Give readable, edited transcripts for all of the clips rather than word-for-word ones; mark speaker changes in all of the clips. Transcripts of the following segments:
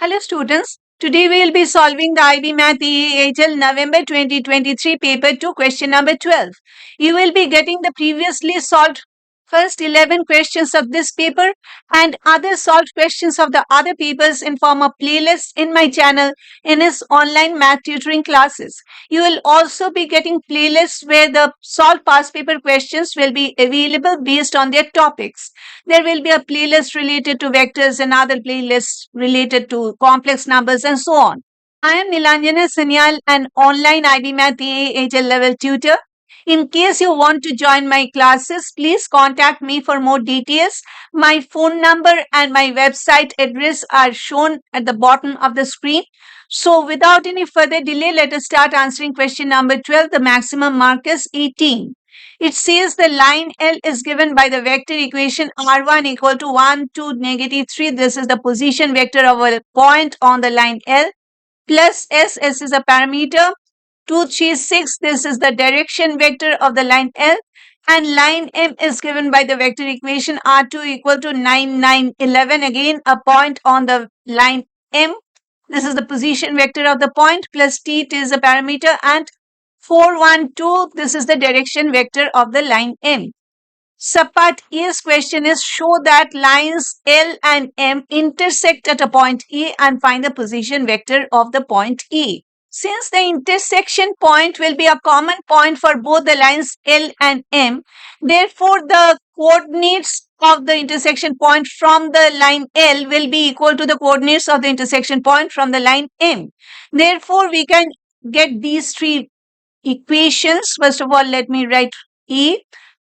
Speaker 1: Hello students, today we will be solving the IB Math EAHL November 2023 paper 2 question number 12. You will be getting the previously solved first 11 questions of this paper and other solved questions of the other papers in form of playlists in my channel in its online math tutoring classes. You will also be getting playlists where the solved past paper questions will be available based on their topics. There will be a playlist related to vectors and other playlists related to complex numbers and so on. I am Nilanjana Sanyal, an online IB Math EAHL level tutor. In case you want to join my classes, please contact me for more details. My phone number and my website address are shown at the bottom of the screen. So without any further delay, let us start answering question number 12. The maximum mark is 18. It says the line L is given by the vector equation R1 equal to 1, 2, negative 3. This is the position vector of a point on the line L. Plus S is a parameter. 2, 3, 6. This is the direction vector of the line L. And line M is given by the vector equation R2 equal to 9, 9, 11. Again, a point on the line M. This is the position vector of the point. Plus T, it is a parameter. And 4, 1, 2. This is the direction vector of the line M. Subpart A's question is show that lines L and M intersect at a point E and find the position vector of the point E. Since the intersection point will be a common point for both the lines L and M, therefore the coordinates of the intersection point from the line L will be equal to the coordinates of the intersection point from the line M. Therefore, we can get these three equations. First of all, let me write E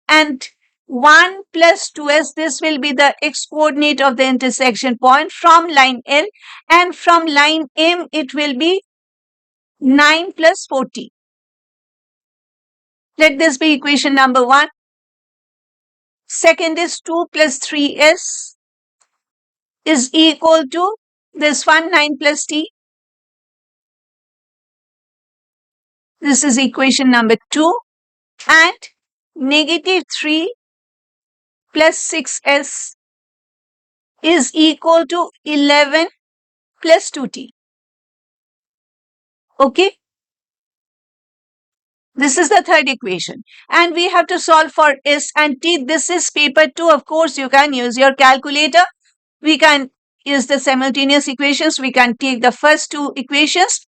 Speaker 1: and 1 plus 2s, this will be the x coordinate of the intersection point from line L, and from line M it will be 9 plus 40. Let this be equation number 1. Second is 2 plus 3s is equal to this one 9 plus t. This is equation number 2, and negative 3 plus 6s is equal to 11 plus 2t. Okay. This is the third equation. And we have to solve for S and T. This is paper 2. Of course, you can use your calculator. We can use the simultaneous equations. We can take the first two equations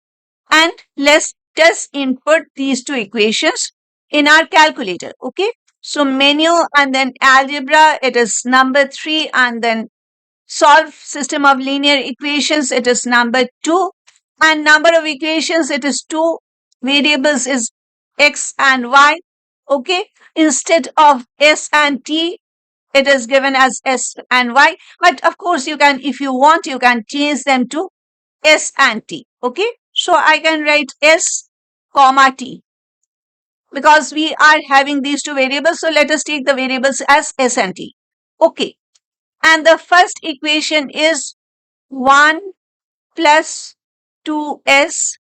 Speaker 1: and let's just input these two equations in our calculator. Okay. So menu and then algebra, it is number 3, and then solve system of linear equations, it is number 2, and number of equations, it is 2. Variables is x and y. Okay, instead of s and t, it is given as s and y, but of course you can, if you want, you can change them to s and t. Okay, so I can write s comma t because we are having these two variables, so let us take the variables as s and t. Okay, and the first equation is 1 plus 2s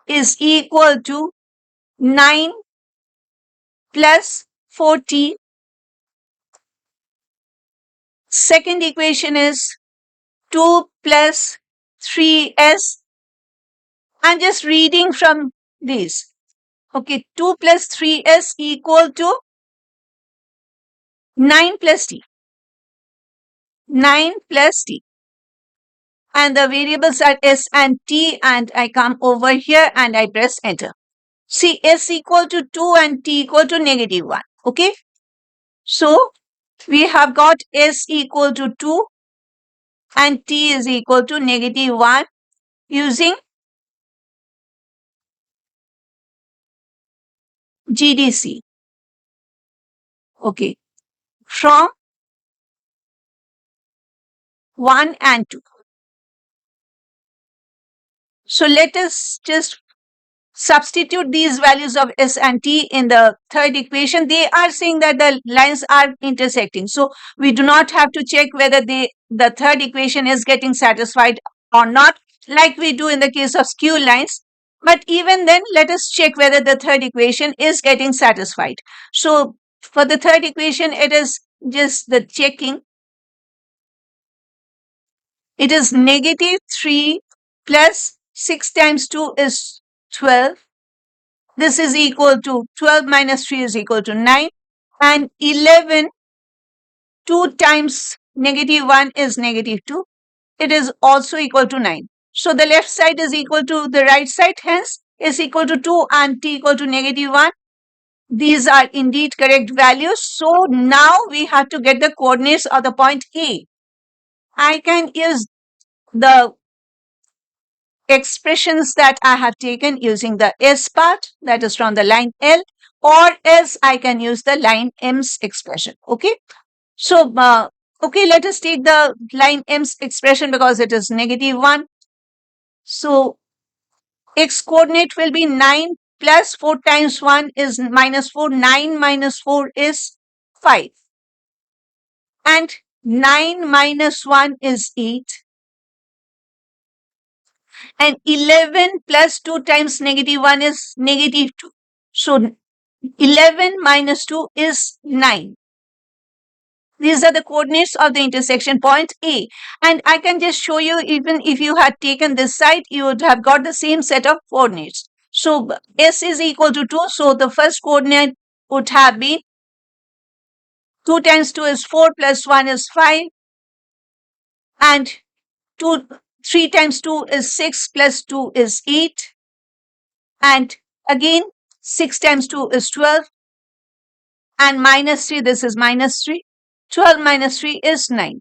Speaker 1: is equal to 9 plus 40. Second equation is 2 plus 3s. I'm just reading from these. Okay, 2 plus 3s equal to 9 plus t. 9 plus t. And the variables are s and t, and I come over here and I press enter. See, s equal to 2 and t equal to negative 1. Okay. So, we have got s equal to 2 and t is equal to negative 1 using GDC. Okay. From 1 and 2. So, let us just substitute these values of s and t in the third equation. They are saying that the lines are intersecting. So, we do not have to check whether the third equation is getting satisfied or not, like we do in the case of skew lines. But even then, let us check whether the third equation is getting satisfied. So, for the third equation, it is just the checking. It is negative 3 plus 6 times 2 is 12. This is equal to 12 minus 3 is equal to 9. And 11, 2 times negative 1 is negative 2. It is also equal to 9. So the left side is equal to the right side, hence is equal to 2 and t equal to negative 1. These are indeed correct values. So now we have to get the coordinates of the point A. I can use the expressions that I have taken using the S part, that is from the line L, or else I can use the line M's expression. Okay. So, okay, let us take the line M's expression because it is negative 1. So, x coordinate will be 9 plus 4 times 1 is minus 4. 9 minus 4 is 5. And 9 minus 1 is 8. And 11 plus 2 times negative 1 is negative 2. So, 11 minus 2 is 9. These are the coordinates of the intersection point A. And I can just show you, even if you had taken this side, you would have got the same set of coordinates. So S is equal to 2. So the first coordinate would have been 2 times 2 is 4 plus 1 is 5. And 3 times 2 is 6 plus 2 is 8. And again, 6 times 2 is 12. And minus 3, this is minus 3. 12 minus 3 is 9.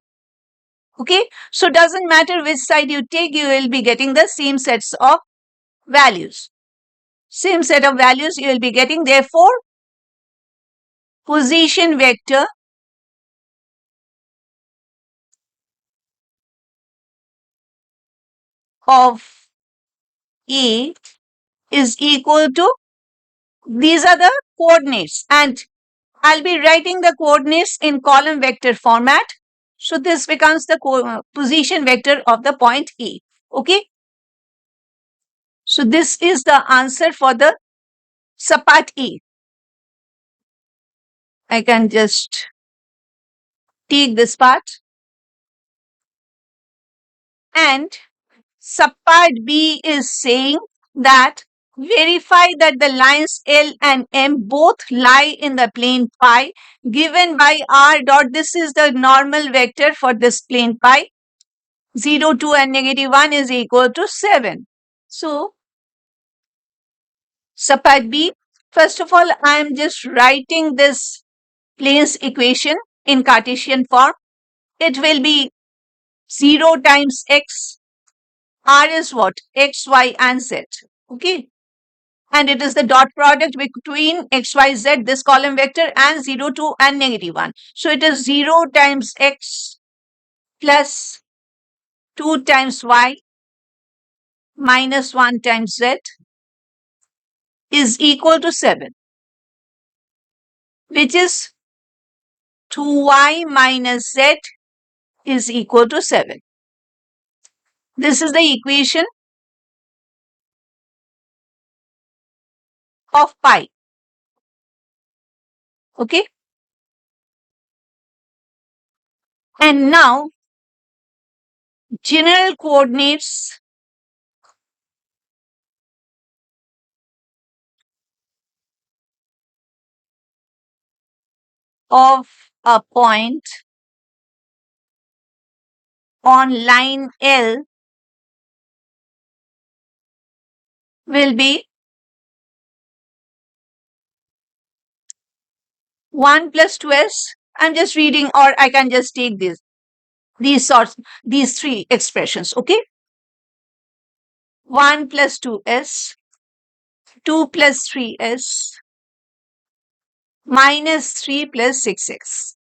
Speaker 1: Okay, so doesn't matter which side you take, you will be getting the same sets of values. Same set of values you will be getting. Therefore, position vector of A is equal to, these are the coordinates, and I'll be writing the coordinates in column vector format. So this becomes the position vector of the point A. Okay. So this is the answer for the Sapat A. I can just take this part. And Subpart B is saying that verify that the lines L and M both lie in the plane pi given by R dot. This is the normal vector for this plane pi. 0, 2 and negative 1 is equal to 7. So, Subpart B, first of all, I am just writing this plane's equation in Cartesian form. It will be 0 times x. R is what? X, Y and Z. Okay. And it is the dot product between x, y, z, this column vector, and 0, 2 and negative 1. So it is 0 times x plus 2 times y minus 1 times z is equal to 7, which is 2y minus z is equal to 7. This is the equation of pi. Okay. And now, general coordinates of a point on line L will be 1 plus 2s. I'm just reading, or I can just take these three expressions. Okay. 1 plus 2s, 2 plus 3s, minus 3 plus 6x.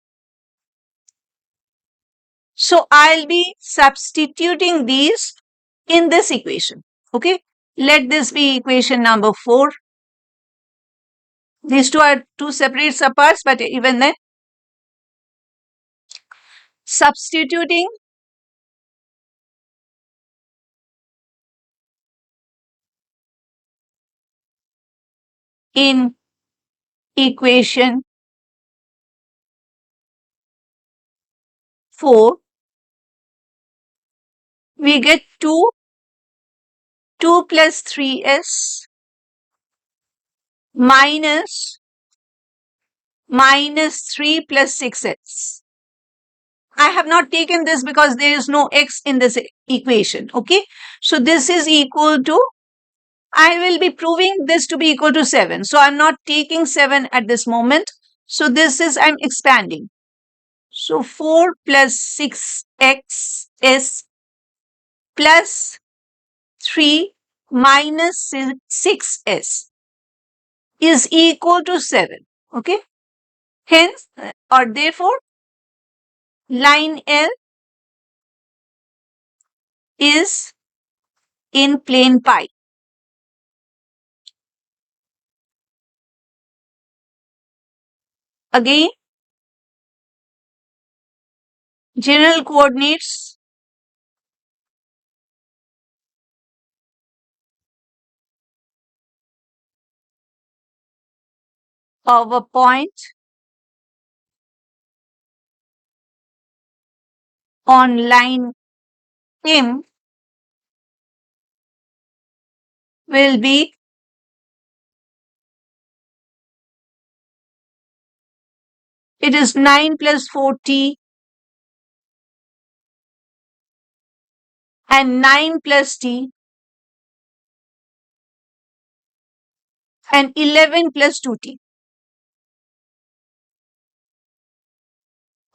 Speaker 1: So I'll be substituting these in this equation. Okay. Let this be equation number 4. These two are two separate subparts, but even then, substituting in equation 4, we get 2 2 plus 3s minus 3 plus 6s. I have not taken this because there is no x in this equation. Okay. So this is equal to, I will be proving this to be equal to 7. So I'm not taking 7 at this moment. So this is, I'm expanding. So 4 plus 6x is plus 3 minus 6s is equal to 7. Okay. Hence, or therefore, line L is in plane pi. Again, general coordinates of a point on line M will be it is 9 plus 40 and 9 plus t and 11 plus 2t.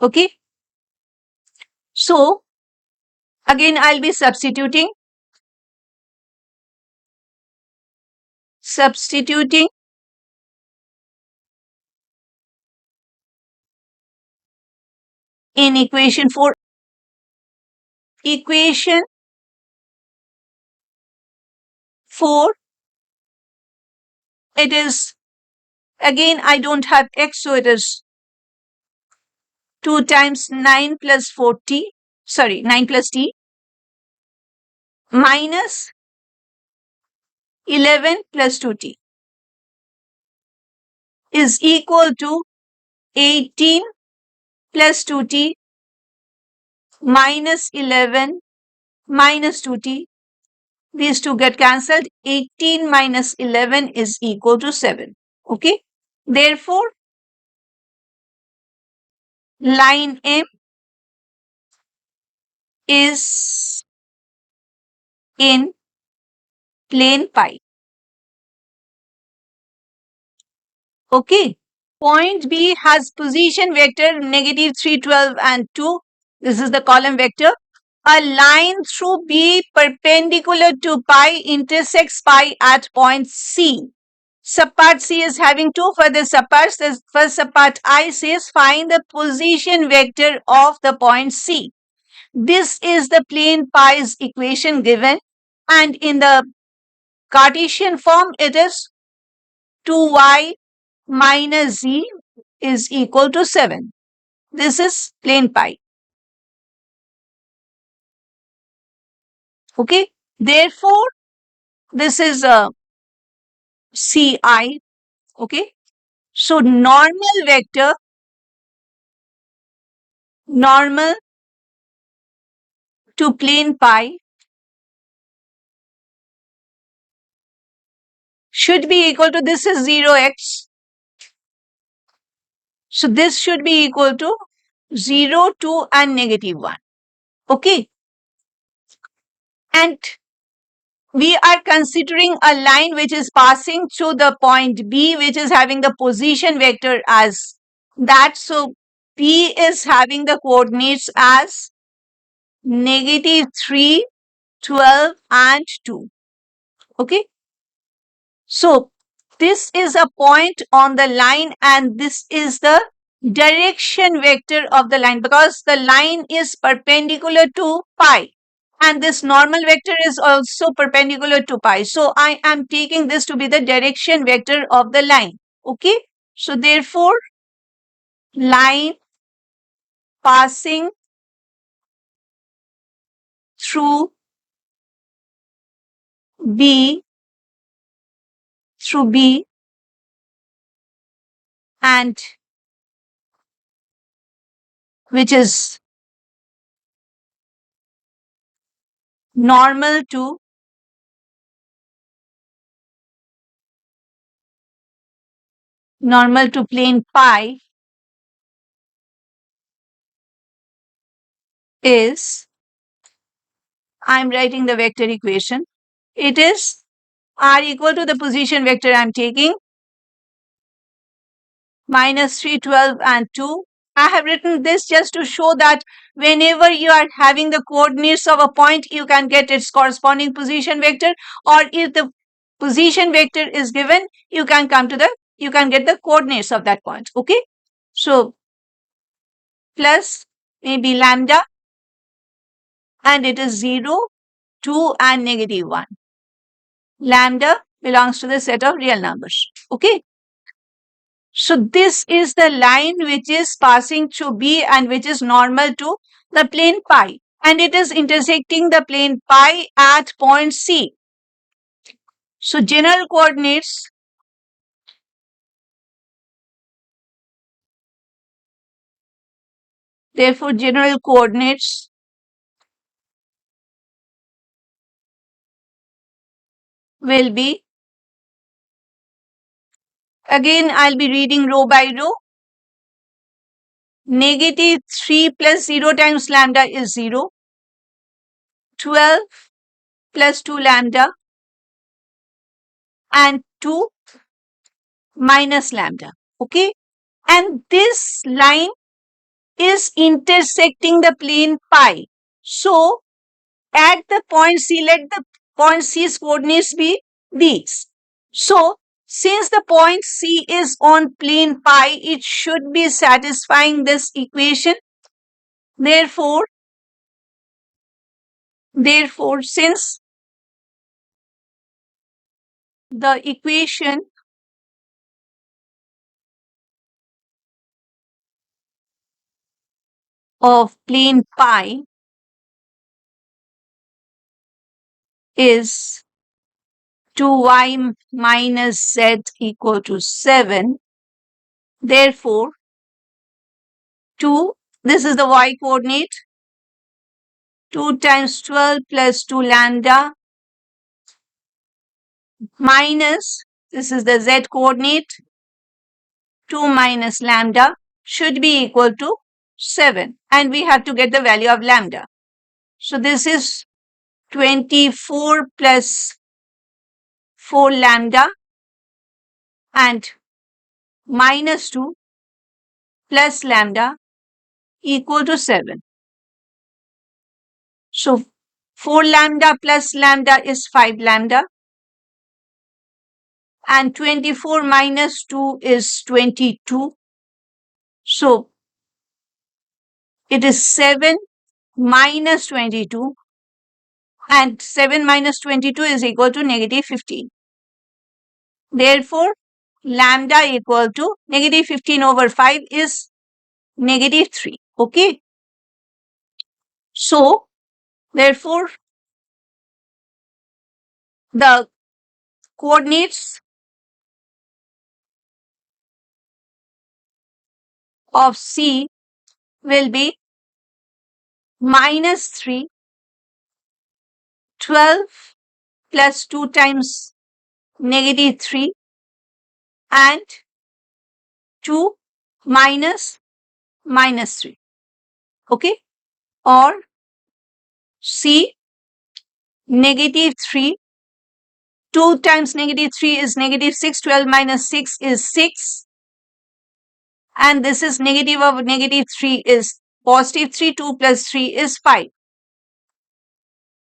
Speaker 1: Okay. So again, I'll be substituting in equation 4. Equation 4, it is, again, I don't have x, so it is 2 times 9 plus 40, sorry, 9 plus t minus 11 plus 2t is equal to 18 plus 2t minus 11 minus 2t. These two get cancelled. 18 minus 11 is equal to 7. Okay. Therefore, line M is in plane pi. Okay. Point B has position vector negative 3, 12 and 2. This is the column vector. A line through B perpendicular to pi intersects pi at point C. Subpart C is having two further subparts. The first subpart I says find the position vector of the point C. This is the plane pi's equation given, and in the Cartesian form it is 2y minus z is equal to 7. This is plane pi. Okay. Therefore, this is a CI. Okay. So normal vector, normal to plane pi should be equal to, this is 0x. So this should be equal to 0, 2 and negative 1. Okay. And we are considering a line which is passing through the point B, which is having the position vector as that. So P is having the coordinates as negative 3, 12 and 2. Okay. So this is a point on the line and this is the direction vector of the line, because the line is perpendicular to pi and this normal vector is also perpendicular to pi. So I am taking this to be the direction vector of the line. Okay. So therefore, line passing through B, and which is normal to normal to plane pi is, I'm writing the vector equation. It is r equal to the position vector I'm taking, minus 3, 12, and 2. I have written this just to show that whenever you are having the coordinates of a point, you can get its corresponding position vector, or if the position vector is given, you can get the coordinates of that point. Okay. So plus maybe lambda, and it is 0, 2, and negative 1. Lambda belongs to the set of real numbers. Okay. So this is the line which is passing through B and which is normal to the plane pi. And it is intersecting the plane pi at point C. So general coordinates therefore general coordinates will be, again I'll be reading row by row. Negative 3 plus 0 times lambda is 0. 12 plus 2 lambda and 2 minus lambda. Okay. And this line is intersecting the plane pi. So at the point C, let the point C's coordinates be these. So since the point C is on plane pi, it should be satisfying this equation. Therefore, since the equation of plane pi is 2y minus z equal to 7, therefore 2, this is the y coordinate, 2 times 12 plus 2 lambda minus, this is the z coordinate, 2 minus lambda should be equal to 7. And we have to get the value of lambda. So this is 24 plus 4 lambda and minus 2 plus lambda equal to 7. So 4 lambda plus lambda is 5 lambda. And 24 minus 2 is 22. So it is 7 minus 22, and 7 minus 22 is equal to negative 15. Therefore, lambda equal to negative 15 over 5 is negative 3. Okay. So, therefore, the coordinates of C will be minus 3, 12 plus 2 times negative 3, and 2 minus 3. Okay. Or C, negative 3, 2 times negative 3 is negative 6, 12 minus 6 is 6. And this is negative of negative 3 is positive 3, 2 plus 3 is 5.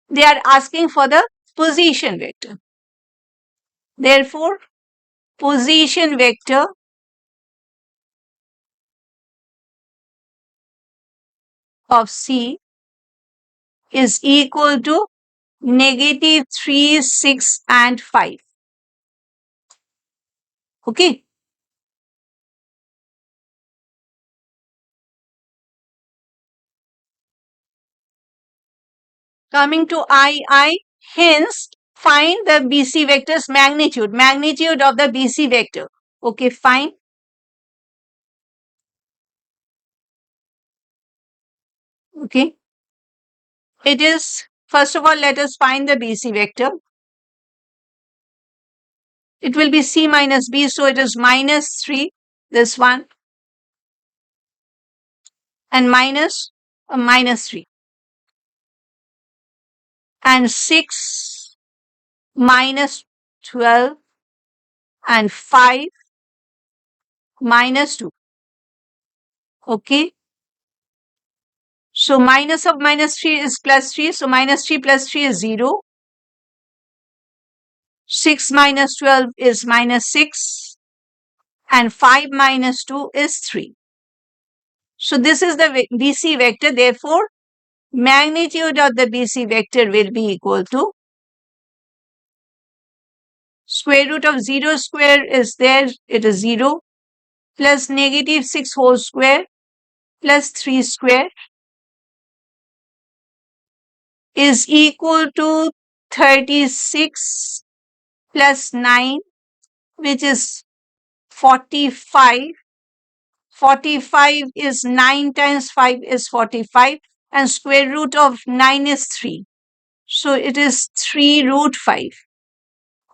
Speaker 1: They are asking for the position vector. Therefore, position vector of C is equal to negative 3, 6, and 5. Okay. Coming to II, hence find the BC vector's magnitude of the BC vector. Okay, fine. Okay. It is, first of all, let us find the BC vector. It will be C minus B, so it is minus 3, this one, and minus 3. And 6 minus 12 and 5 minus 2. Okay. So minus of minus 3 is plus 3. So minus 3 plus 3 is 0. 6 minus 12 is minus 6. And 5 minus 2 is 3. So this is the BC vector. Therefore, magnitude of the BC vector will be equal to square root of 0 square is there. It is 0 plus negative 6 whole square plus 3 square is equal to 36 plus 9, which is 45. 45 is 9 times 5 is 45, and square root of 9 is 3. So it is 3 root 5.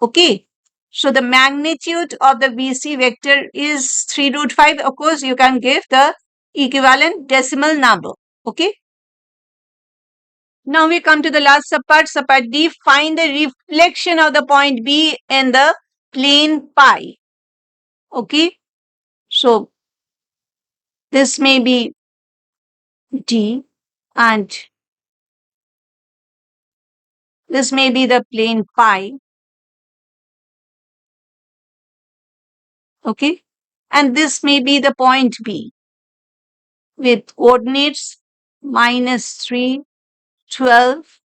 Speaker 1: Okay. So the magnitude of the BC vector is 3 root 5. Of course, you can give the equivalent decimal number. Okay. Now we come to the last subpart, subpart D. Find the reflection of the point B in the plane pi. Okay. So this may be D and this may be the plane pi. Okay. And this may be the point B with coordinates minus 3, 12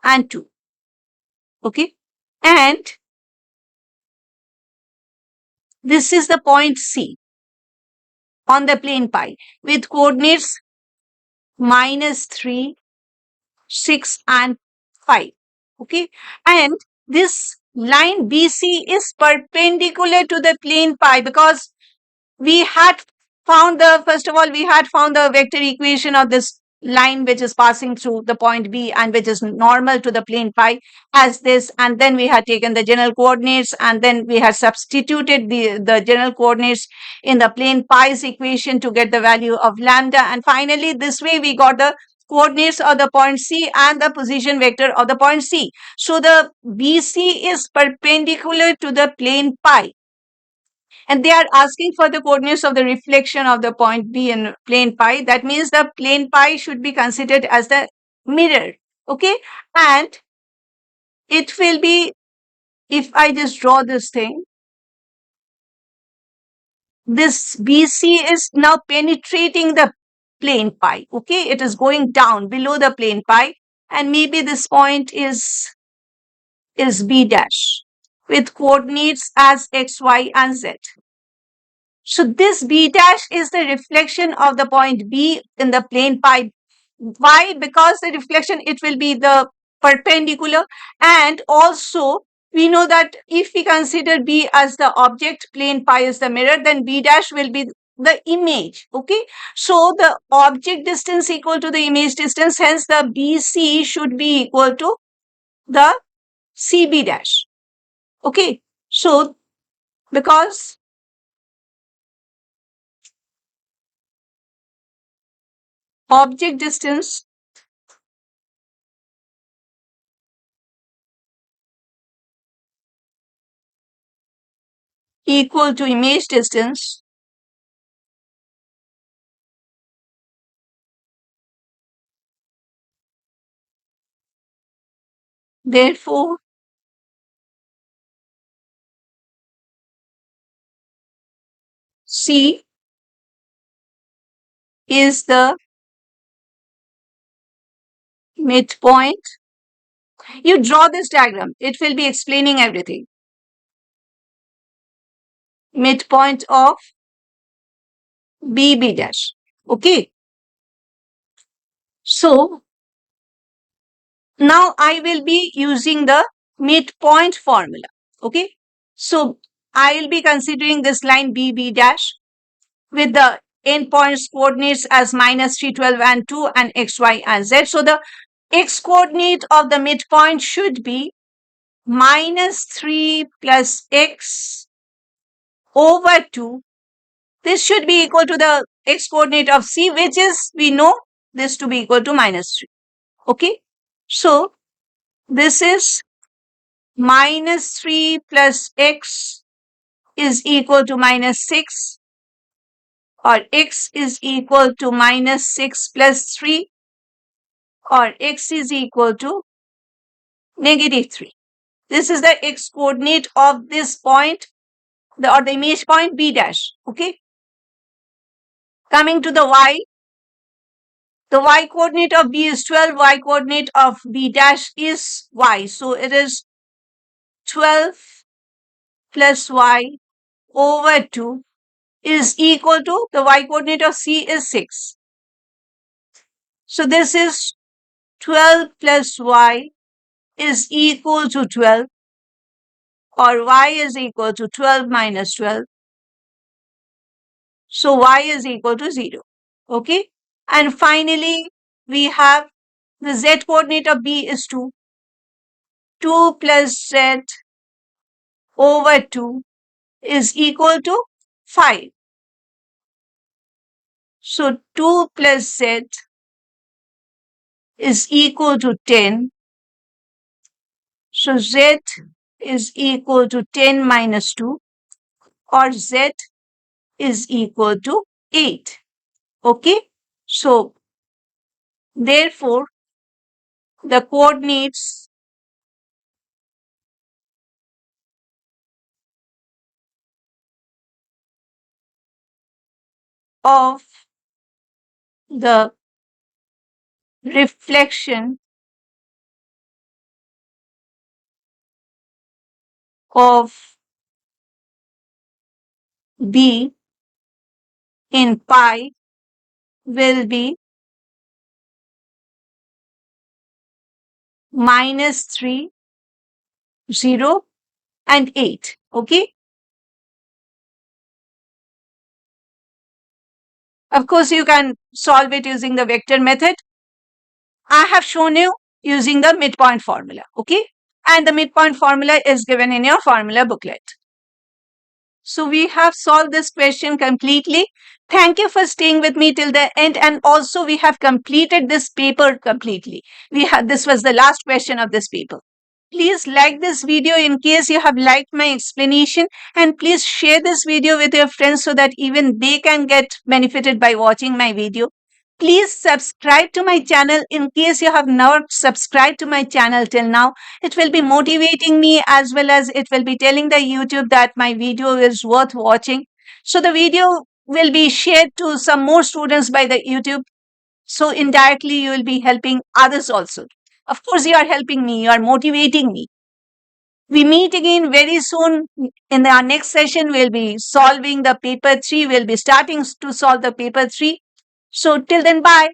Speaker 1: and 2. Okay. And this is the point C on the plane pi with coordinates minus 3, 6 and 5. Okay. And this line BC is perpendicular to the plane pi because we had found first of all, we had found the vector equation of this line which is passing through the point B and which is normal to the plane pi as this, and then we had taken the general coordinates and then we had substituted the general coordinates in the plane pi's equation to get the value of lambda, and finally this way we got the coordinates of the point C and the position vector of the point C. So the BC is perpendicular to the plane pi. And they are asking for the coordinates of the reflection of the point B in plane pi. That means the plane pi should be considered as the mirror. Okay. And it will be, if I just draw this thing, this BC is now penetrating the plane pi. Okay. It is going down below the plane pi. And maybe this point is B dash with coordinates as x, y, and z. So this B dash is the reflection of the point B in the plane pi. Why? Because the reflection, it will be the perpendicular, and also we know that if we consider B as the object, plane pi is the mirror, then B dash will be the image. Okay. So the object distance equal to the image distance, hence the BC should be equal to the CB dash. Okay. So because object distance equal to image distance, therefore C is the midpoint. You draw this diagram, it will be explaining everything. Midpoint of BB dash. Okay. So now I will be using the midpoint formula. Okay. So I will be considering this line BB dash with the endpoints coordinates as minus 3, 12 and 2 and x, y and z. So the x coordinate of the midpoint should be minus 3 plus x over 2. This should be equal to the x coordinate of c, which is, we know this to be equal to minus 3. Okay. So this is minus 3 plus x is equal to minus 6, or x is equal to minus 6 plus 3, or x is equal to negative 3. This is the x coordinate of this point, or the image point B dash. Okay. Coming to the y coordinate of B is 12, y coordinate of B dash is y. So it is 12 plus y over 2 is equal to, the y coordinate of C is 6. So this is 12 plus y is equal to 12, or y is equal to 12 minus 12. So y is equal to 0. Okay. And finally, we have the z coordinate of B is 2. 2 plus z over 2 is equal to 5. So 2 plus z is equal to 10. So z is equal to 10 minus 2, or z is equal to 8. Okay. So therefore, the coordinates of the reflection of B in pi will be minus 3, 0, and 8. Okay. Of course, you can solve it using the vector method. I have shown you using the midpoint formula. Okay. And the midpoint formula is given in your formula booklet. So we have solved this question completely. Thank you for staying with me till the end. And also we have completed this paper completely. This was the last question of this paper. Please like this video in case you have liked my explanation, and please share this video with your friends so that even they can get benefited by watching my video. Please subscribe to my channel in case you have not subscribed to my channel till now. It will be motivating me, as well as it will be telling the YouTube that my video is worth watching. So the video will be shared to some more students by the YouTube. So indirectly you will be helping others also. Of course, you are helping me, you are motivating me. We meet again very soon. In our next session, we'll be solving the paper 3. We'll be starting to solve the paper 3. So till then, bye.